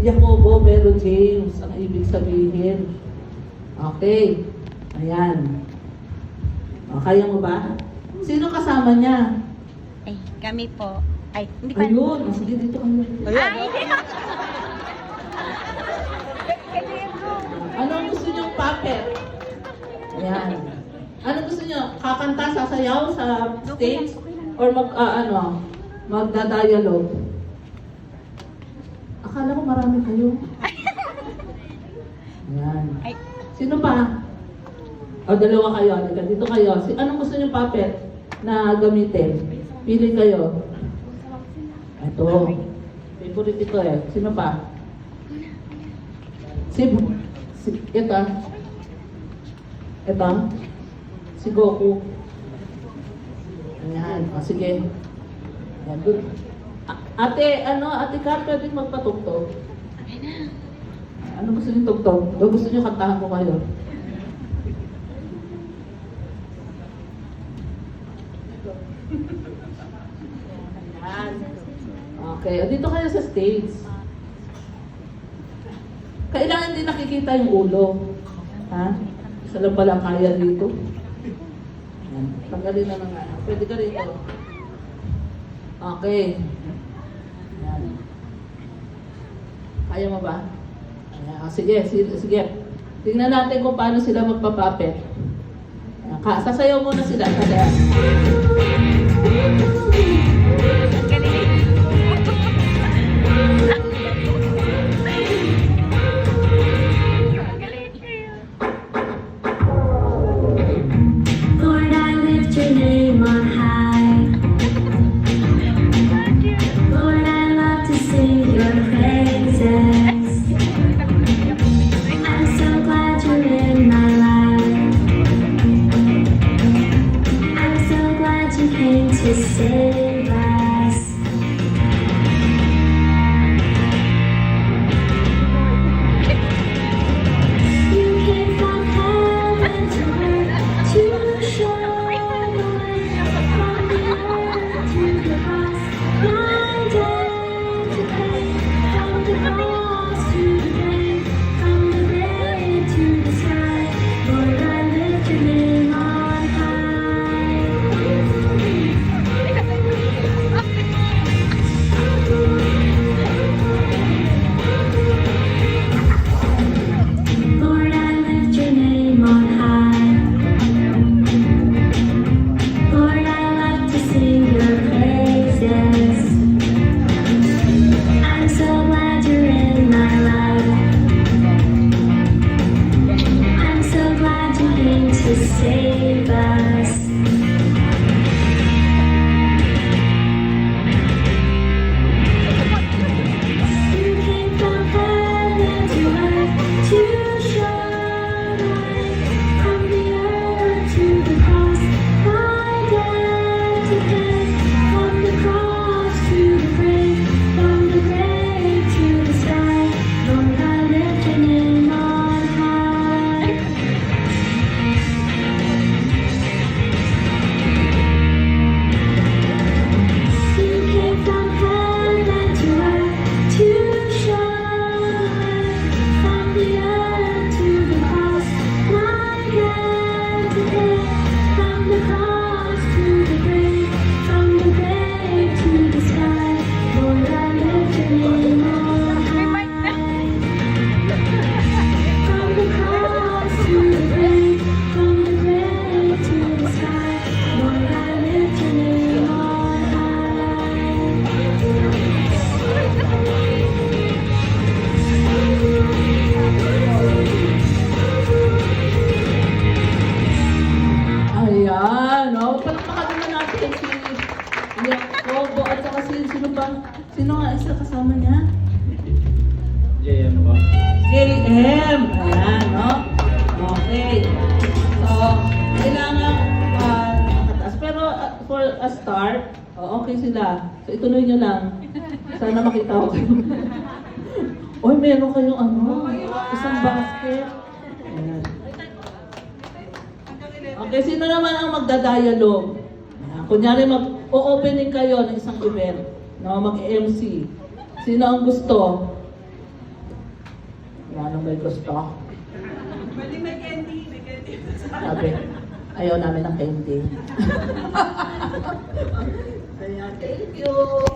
Jacobo pero James ang ibig sabihin. Okay. Ayan. O, kaya mo ba? Sino kasama niya? Ay, kami po. Ay, hindi pa. Ayun. Sige, dito kayo. Ay! Anong gusto niyong puppet? Ayan. Ano gusto niyo? Kakanta, sasayaw sa stage? Or magda-dialogue? Akala ko marami kayo. Ayan. Ay. Sino pa? O, dalawa kayo. Dito kayo. Anong gusto niyong puppet na gamitin? Pili kayo. Ito. Favorite ito eh. Sino pa? Ito. Ito. Si Goku. Ayan. O, sige. Ayan, good. Ate Kat, pwede magpatugtog. Okay na. Ano gusto niyo tugtog? O gusto niyo kantahan ko kayo? Ayan. Okay, o, dito kayo sa stage. Kailangan din nakikita yung ulo. Ha? Isa lang pala kaya dito. Ayan. Tanggalin na ng ano. Pwede ka rito. Okay. Ayan. Kaya mo ba? Ayan. Sige. Tingnan natin kung paano sila magpapapet. Ayan. Sasayaw muna sila. Kaya. Lord, I lift your name on high. Lord, I love to sing your praises. I'm so glad you're in my life. I'm so glad you came to save us. You came from heaven to earth to show the way from the earth to the cross. My debt to pay, from the cross to the grave, from the grave to the sky. Lord, I lift your name on high. Lord, I lift your name on high. Lord, I love to sing your praises. I'm so glad you're in my life. I'm so glad you came to save us. You came from heaven to earth to show the way from the earth to the cross. My debt to pay, from the cross to the grave, from the grave to the sky. Lord, I lift your name on high. You came from heaven to earth to show the way from the earth to the cross. My debt to pay, from the cross to the grave, from the grave to the sky. Lord, I lift your name on high. From the cross to the grave, from the grave to the sky. Lord, I lift your name on Ayan. O, palakpakan naman natin si Jacobo at saka sino ba? Sino nga isa kasama niya? JM ba? JM. Ayan, no? Okay. So, kailangan nakataas. Pero for a start, okay sila. So, ituloy nyo lang. Sana makita ko kayo. Oy, meron kayong isang basket. Ayan. Okay, sino naman ang magda-dialogue? Ayan. Kunyari, mag-o-opening kayo ng isang event. No, mag-MC. Sino ang gusto? Yan ang may gusto. Sabi, ayaw namin ng candy. Ayan, thank you.